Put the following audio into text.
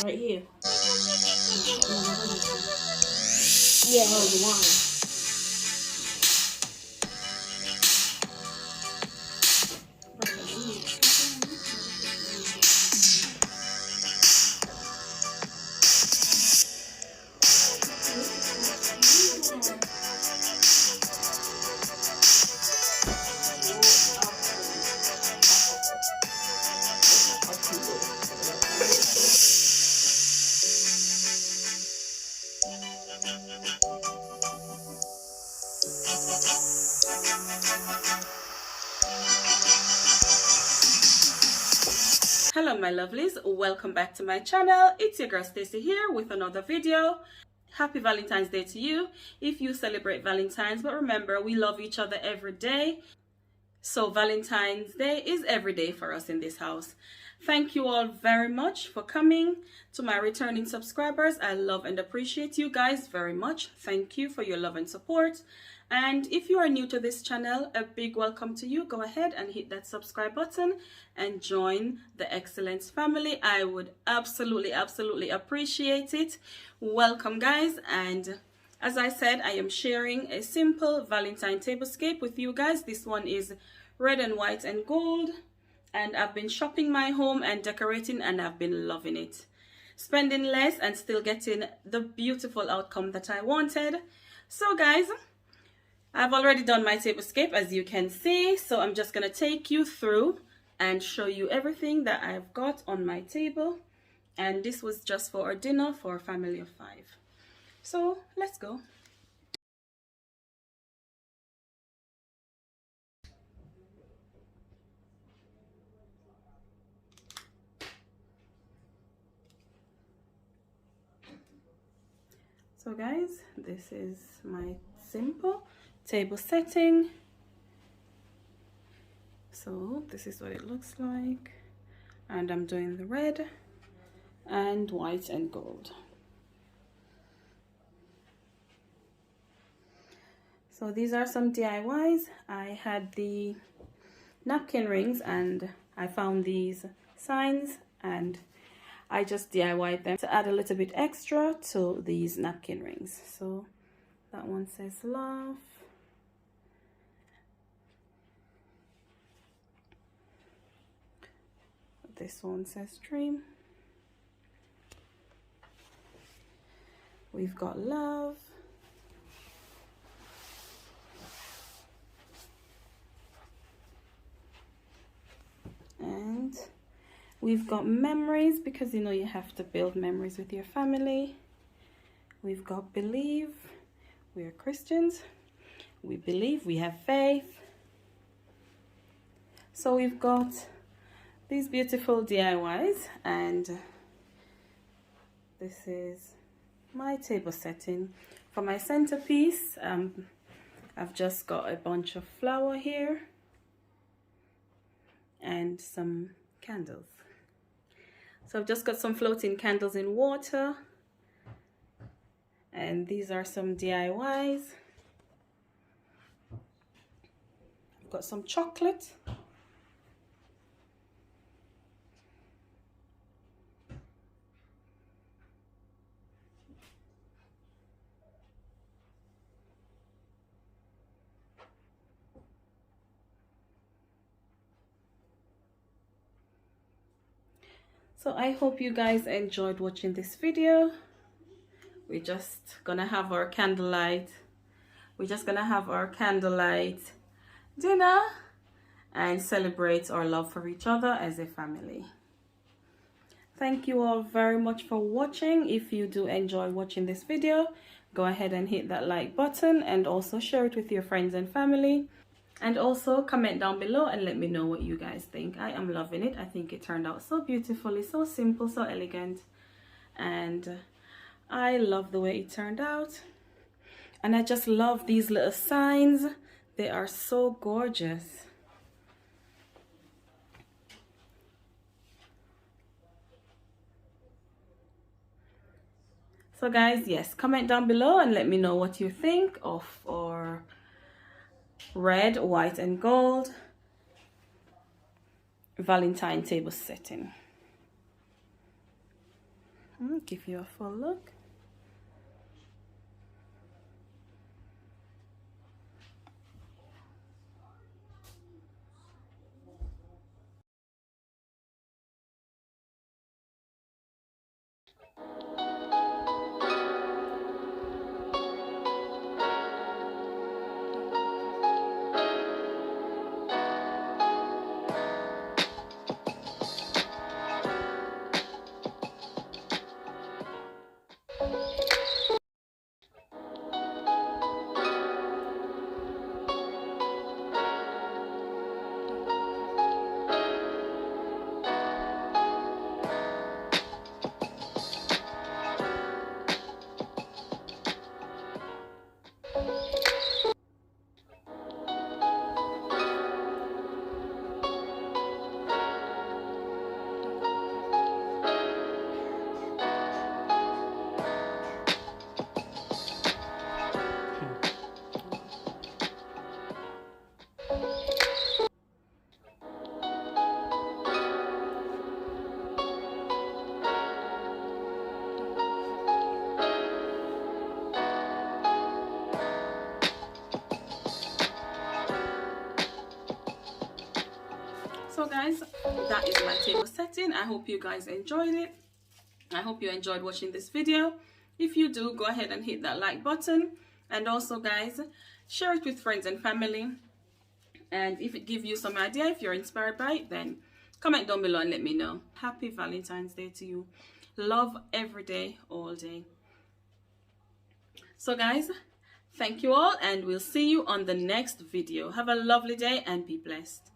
Right here. Yeah. Oh, the wine. Hello my lovelies, welcome back to my channel. It's your girl Stacy here with another video. Happy Valentine's Day to you if you celebrate Valentine's, but remember, we love each other every day. So Valentine's Day is every day for us in this house. Thank you all very much for coming. To my returning subscribers, I love and appreciate you guys very much. Thank you for your love and support. And if you are new to this channel, a big welcome to you. Go ahead and hit that subscribe button and join the Xcellence family. I would absolutely appreciate it. Welcome guys. And as I said, I am sharing a simple Valentine tablescape with you guys. This one is red and white and gold. And I've been shopping my home and decorating, and I've been loving it. Spending less and still getting the beautiful outcome that I wanted. So guys, I've already done my tablescape, as you can see. So I'm just going to take you through and show you everything that I've got on my table. And this was just for our dinner for a family of 5. So let's go. So guys, this is my simple table setting. So this is what it looks like. And I'm doing the red and white and gold. So these are some DIYs. I had the napkin rings and I found these signs and I just DIY'd them to add a little bit extra to these napkin rings. So that one says love. This one says dream. We've got love. And we've got memories, because you know you have to build memories with your family. We've got believe. We are Christians. We believe, we have faith. So we've got these beautiful DIYs, and this is my table setting. For my centerpiece, I've just got a bunch of flower here and some candles. So I've just got some floating candles in water, and these are some DIYs. got some chocolate. So I hope you guys enjoyed watching this video. We're just gonna have our candlelight. We're just gonna have our candlelight dinner and celebrate our love for each other as a family. Thank you all very much for watching. If you do enjoy watching this video, go ahead and hit that like button and also share it with your friends and family. And also comment down below and let me know what you guys think. I am loving it. I think it turned out so beautifully, so simple, so elegant. And I love the way it turned out. And I just love these little signs. They are so gorgeous. So guys, yes, comment down below and let me know what you think of our red, white and gold Valentine table setting. Give you a full look. So guys, that is my table setting. I hope you guys enjoyed it. I hope you enjoyed watching this video. If you do, go ahead and hit that like button. And also guys, share it with friends and family. And if it gives you some idea, if you're inspired by it, then comment down below and let me know. Happy Valentine's Day to you. Love every day, all day. So guys, thank you all and we'll see you on the next video. Have a lovely day and be blessed.